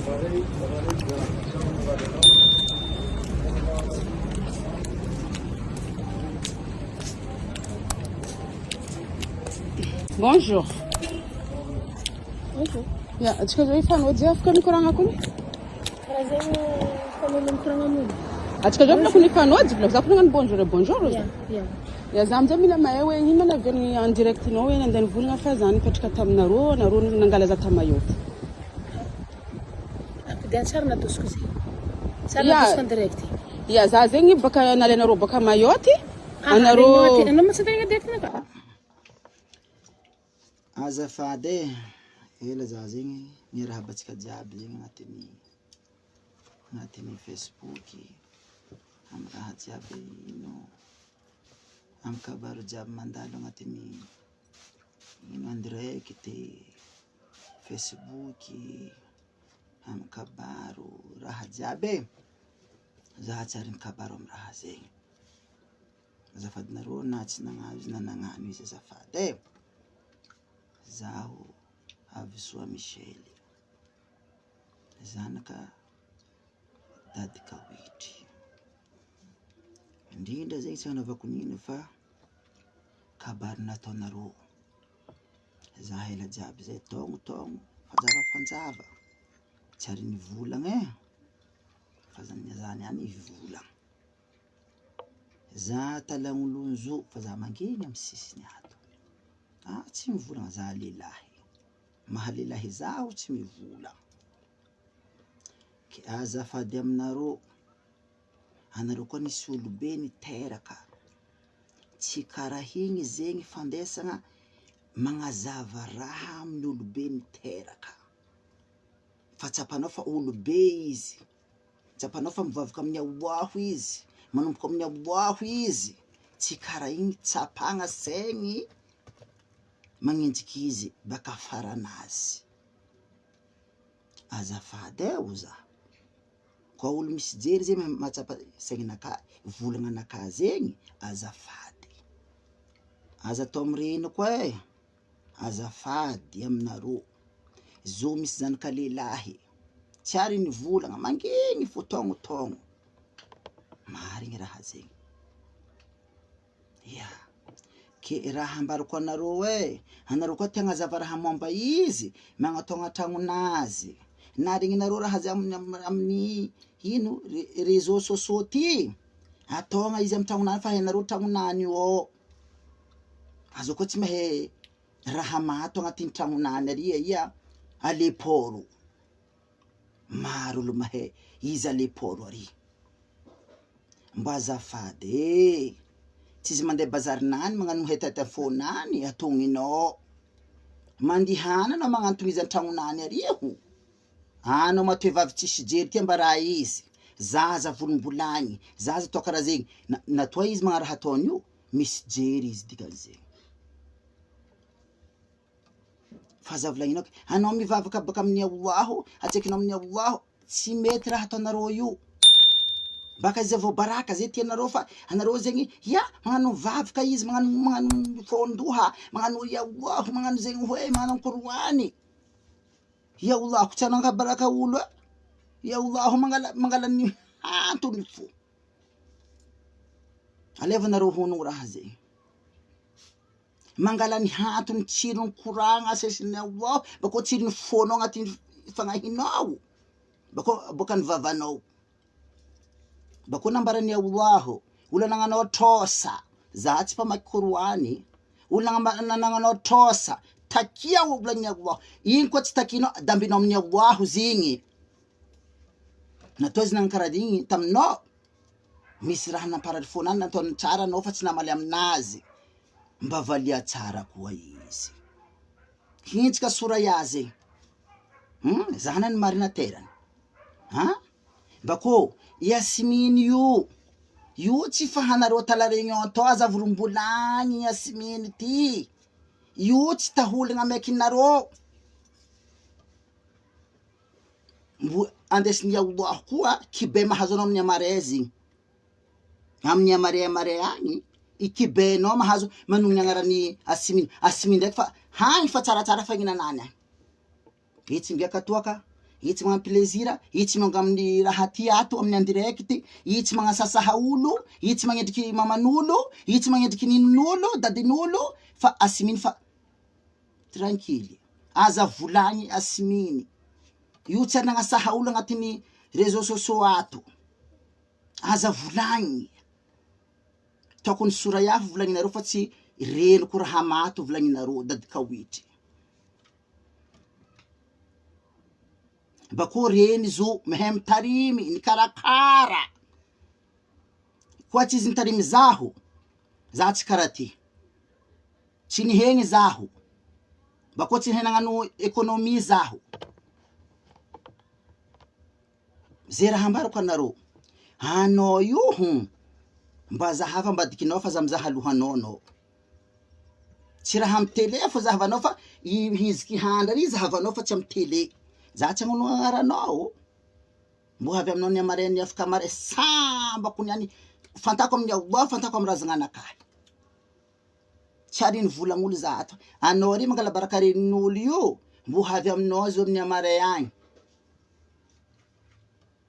Bonjour. Bonjour. Ya, tsika zao efa anao dia afaka mikoragna kony? Karaha zegny famelo mikoragna aminy. Atsika zao kony efa anao dia za kony bonjour et bonjour. Ya. Ya za amizay mila mahay hoe ino navy en direct nao hoe nandeha nivolagna fa za nipetraka taminareo nangala za tamayoty. Dia tsara natosiko zegny. Tsara natosiko en direct. Ya za zegny baka nalenareo baka mayoty. Anareo anao mos tegna direct naka. Azafady ela za zegny miarahabatsika jiaby zegny agnatin'ny Facebook amin'ny raha jiaby ino amin'ny kabaro jiaby mandalo agnatin'ny ino en direct Facebook amin'ny kabaro raha jiaby za tsary mikabaro amin'ny raha zegny azafady nareo na tsy nagnano izy na nagnano izy azafady zaho avy soa Michel zanaka dady Kawitry indrindra zegny tsy hanaovako nino fa kabary nataonareo za ela jiaby zay togno fanjava tsy ary nivolagna fa za niany volagna za talagn'olonzo fa za mangeny amin'ny sisiny ato tsy mivolagna za lehilahy mahalehilahy zaho tsy mivolagna ke azafady aminareo anareo koa nisy olobe niteraka tsy karaha igny zegny fandesagna magnazava raha amin'ny olobe niteraka fa tsapanao fa olobe izy tsapanao fa mivavaka amin'ny aboaho izy manomboka amin'ny aboaho izy tsy karaha igny tsapagna saigny magnenjiky izy baka faranazy azafady o za koa olo misy jery zegny mahatsapa saigninaka volagnanaka zegny azafady aza atao mireno koa azafady aminareo zo misy zanaka lehilahy tsy ary nivolagna mangeny fo togno marigny raha zegny ya ke raha ambarako anareo koa tia hagnazava raha momba izy magnatao tragnonazy na regninareo raha zay amin'ny ino réseaux sociaux ty ataogna izy amin'ny tragnonany fa hainareo tragnonany io azo koa tsy mahay raha mato agnatin'ny tragnonany ary alepôro maro olo mahay izy alepôro ary mba azafady tsy izy mandeha bazarinany magnano hetaheta fonany atogninao mandihana anao magnantony izy an-tragnonany ary anao matoe vavy tsisy jery ty mba raha izy zaza volombolagny zaza atao karaha zegny natoa izy magnano raha ataony io misy jery izy dikan'izegny fa za volagninao anao mivavaka baka amin'ny Allaho atsekinao amin'ny Allaho tsy mety raha ataonareo io baka izy vao baraka zay tianareo fa anareo zegny magnano vavaka izy magnano fondoha magnano ya Allaho magnano zegny hoe magnano Qur'ani ya Allaho tsy ananga baraka olo ya Allaho mangala ny antony fo alevanareo honogno raha zegny mangala ny antony tsirony koragna asesin'ny Allaho bako tsirony fonao agnatin'ny fagnahinao bako ny vavanao bako nambarany Allaho olo nagnanao trosa za tsy pamaky Qur'ani olo nagnanao trosa takia volagny Allaho igny koa tsy takinao dambinao amin'ny Allaho zigny natao izy nankaraha igny taminao misy raha namparary fonany nataony tsara anao fa tsy namaly aminazy mba valia tsara koa izy hintsika soraya zegny zahanany marina terany bako Yasmine io tsy fahanareo talaregnon atao aza vorombolagny Yasmine ty io tsy taholagna mekinareo andesin'ny Allaho koa kibe mahazo anao amin'ny amare zegny amin'ny amare agny ikibenao mahazo manogny agnarany Yasmine ndraiky fa hagny fa tsaratsara fagnenanany agny itsy ngiaka toaka i tsy magnampy plaisir, i tsy manga amin'ny raha ty ato amin'ny andirect, i tsy magnasasaha olo, i tsy magnendriky maman'olo, i tsy magnendriky ninon'olo, dadin'olo, fa asiminy fa tranquille. Aza volagny asiminy. Io tsy nagnasaha olo agnatin'ny réseaux sociaux ato. Aza volagny. Tokony sorayaho volagninareo fa tsy reniko raha mato volagninareo dady kawitry. Bako reny zo mehem tarimy ni karakara. Koa tsy izy nitarimy zaho, za tsy karaty. Tsy nihegny zaho. Bako tsy nihenagno ekonomi zaho. Ze raha ambarako anareo. Anao io mba zahafa ambadikinao fa za mizaha alohanao anao. Tsy raha amy télé fa zahavanao fa hiziky handra ry zahavanao fa tsy amy télé. Za tsy agnono agnaranao. Mbo avy aminao ny amareny afaka mare sambako niany fantako amin'ny Allah, fantako amin'ny razananakahy. Tsy hariny volagn'olo za ato. Anao ry mangala baraka renin'olo io, mbo avy aminao zo amin'ny amare agny.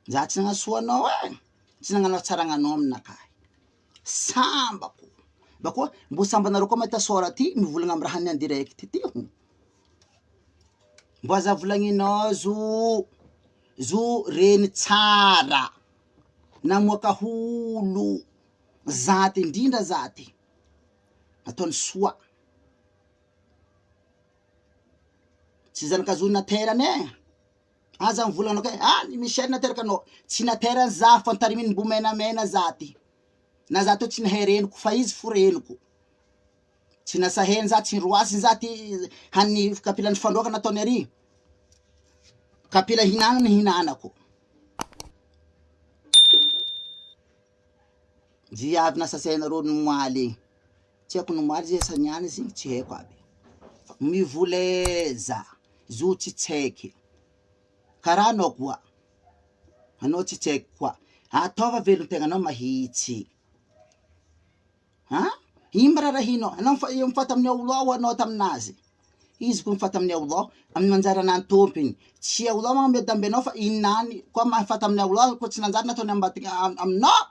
Za tsy nagnasoanao tsy nagnano tsara agnanao aminakahy. Sambako. Bako mbo sambanareo koa mahita sora ty mivolagna amin'ny raha ny andirect ty. Mbo aza volagninao zo reny tsara. Namoaka holo. Zaty indrindra zaty. Ataony soa. Tsy zanakazony naterane. Aza mivolagna ka, ni Michel nateraka anao. Tsy naterany za fa ntariminy mbo menamena zaty. Na za to tsy nahay reniko fa izy fo reniko. Tsy nasaheny za tsy roasiny za ty han'ny kapila ny fandroaka nataony ary. Kapila hinana ny hinanako. Jiavy nasasainareo nomaly. Tsy haiko nomaly zay saniany izy tsy haiko aby. Mivoleza. Zo tsy tsaiky. Karaha anao koa. Anao tsy tsaiky koa. Ataova velon tegnanao mahitsy. Imbra rahinao. Anao mifata amin'ny Allah anao taminazy. Izy ko mifata amin'ny Allah amin'ny manjara nantompiny. Tsy Allah mamedambenao fa inany koa mifata amin'ny Allah ko tsy nanjara nataony ambadiky aminao.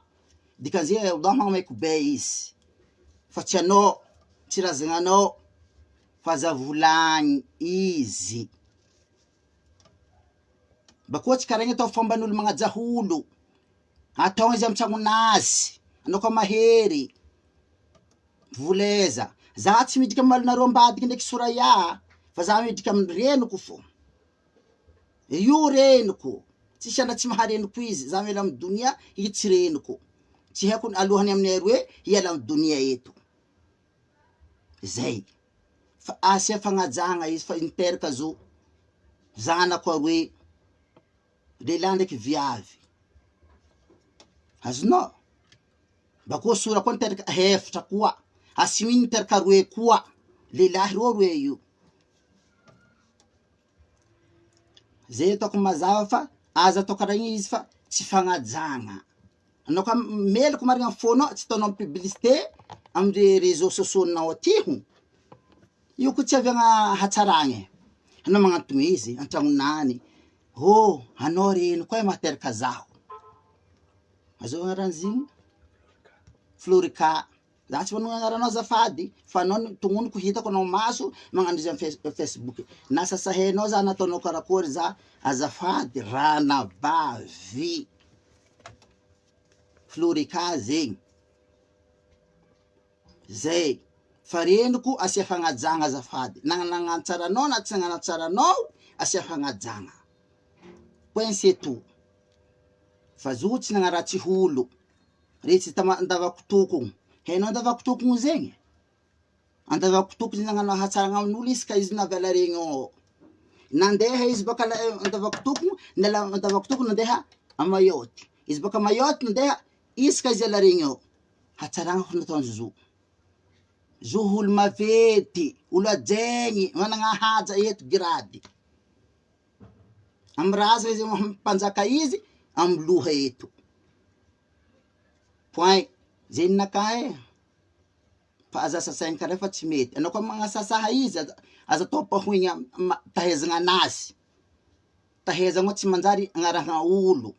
Dikan'izay Allah magnamaiko be izy. Fa tsy anao, tsy razagnanao, fa aza volagny izy. Bako tsy karagny atao fomban'olo magnajaholo. Atao izy amy tragnonazy. Anao koa mahery. Voleza. Za tsy midika malinareo ambadiky ndraiky soraya. Fa za midika amy reniko fo. Io reniko. Tsy siandra tsy mahareniko izy. Za miala amy dunia, i tsy reniko. Tsy haiko alohany amin'ny aroe, hiala amy dunia eto. Zay. Fa asia fagnajagna izy fa interka zo. Zanako aroe. Lehilahy ndraiky viavy. Azonao. Bako sora koa niteraka hefatra koa. Asiminy niteraka roe koa. Lehilahy roe io. Zay ataoko mazava fa aza atao karagny izy fa tsy fagnajagna. Anao ka meloko marigna amin'ny fônao, tsy ataonao publicité amin'ny réseaux sociaux nao aty. Io ko tsy aviagna hatsaragny. Anao magnantony izy, antragnonany. Anao reny koa materaka zaho. Azo agnaran'iziny? Florika. Za tsy manao agnaranao zafady. Fa anao tognoniko hitako anao maso magnano izy amin'ny Facebook. Nasasahenao za nataonao karakory za azafady ranabavy. Florika zegny. Zay. Fa reniko asia fagnajagna azafady. Nagnanatsaranao na tsy nagnanatsaranao asia fagnajagna. Point c'est tout. Fa zo tsy nagnaratsy holo. Retsy andavakotokogno. Hainao andavakotokogno zegny? Andavakotokogno nagnano hatsaragna amin'olo izy ka izy navela regny ao. Nandeha izy baka andavakotokogno, andavakotokogno nandeha a Mayotte. Izy baka Mayotte nandeha izy ka izy ala regny ao. Hatsaragna ko nataony zo. Zo olo mavety, olo ajegny, managna haja eto grady. Amy raza izy mpanjaka izy, amy loha eto. Point. Zeny nakahy. Fa aza sasainy kare fa tsy mety. Anao koa magnasasaha izy, aza atao pahoigna tahezagna anazy. taheza mo tsy manjary agnarana olo.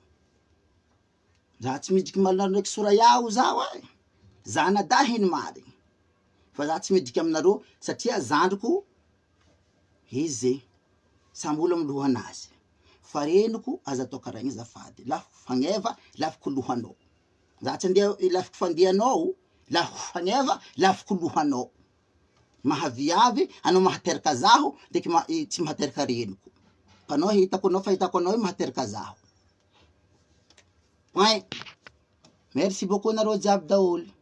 Za tsy midriky malona ndraiky sora yao zao ay. Za nadahiny mariny. Fa za tsy midriky aminareo satria zandriko izy samby olo amy lohanazy. Fa reniko aza atao karaha igny zafady. Lafo fagneva, lafiko lohanao. Za tsy andeha lafiko fandehanao, lafiko fagneva, lafiko lohanao. Mahaviavy, anao mahateraka zaho, ndraiky tsy mahateraka reniko. Fa anao hitako anao, fa hitako anao mahateraka zaho. Ouais. Merci beaucoup nareo jiaby daholy.